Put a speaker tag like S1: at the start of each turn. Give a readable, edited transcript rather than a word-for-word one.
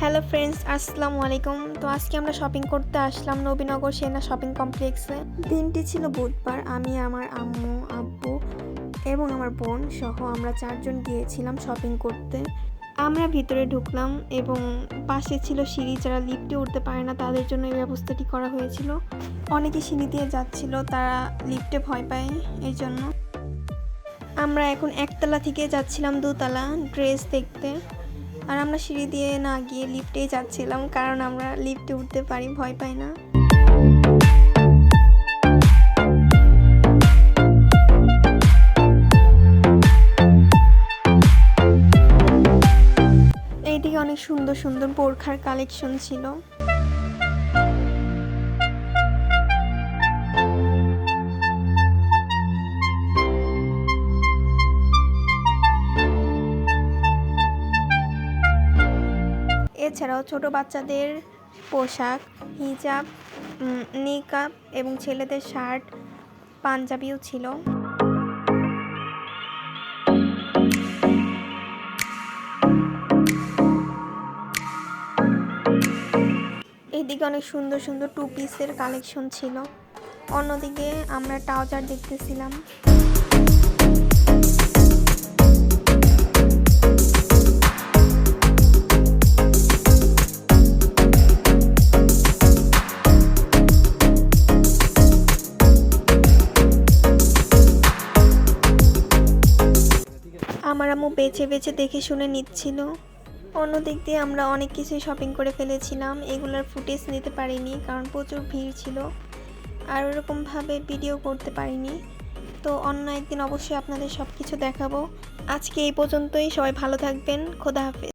S1: Hello friends, আসসালামু আলাইকুম। তো আজকে আমরা শপিং করতে আসলাম নবীনগর সেনা শপিং কমপ্লেক্সে। দিনটি ছিল বুধবার। আমি, আমার আম্মু, আব্বু এবং আমার বোন সহ আমরা 4 জন গিয়েছিলাম শপিং করতে। আমরা ভিতরে ঢুকলাম এবং পাশে ছিল সিঁড়ি। যারা লিফটে উঠতে পারে না তাদের জন্য এই ব্যবস্থাটি করা হয়েছিল। অনেকে সিঁড়ি দিয়ে যাচ্ছিল, তারা লিফটে ভয় পায় এই জন্য। আমরা এখন একতলা থেকে যাচ্ছিলাম দোতলা ড্রেস দেখতে। আর আমরা সিঁড়ি দিয়ে না গিয়ে লিফটেই যাচ্ছিলাম, কারণ আমরা লিফটে উঠতে পারি, ভয় পাই না। এইদিকে অনেক সুন্দর সুন্দর বোরখার কালেকশন ছিল। এছাড়াও ছোট বাচ্চাদের পোশাক, হিজাব, নিকাব এবং ছেলেদের শার্ট, পাঞ্জাবিও ছিল। এইদিকে অনেক সুন্দর সুন্দর 2 পিসের কালেকশন ছিল। অন্যদিকে আমরা ট্রাউজার দেখতেছিলাম। আমার আম্মু বেছে বেছে দেখে শুনে নিচ্ছিল। অন্যদিক দিয়ে আমরা অনেক কিছুই শপিং করে ফেলেছিলাম। এগুলোর ফুটেজ নিতে পারিনি, কারণ প্রচুর ভিড় ছিল আর ওরকমভাবে ভিডিও করতে পারিনি। তো অন্য একদিন অবশ্যই আপনাদের সব কিছু দেখাবো। আজকে এই পর্যন্তই। সবাই ভালো থাকবেন। খোদা হাফেজ।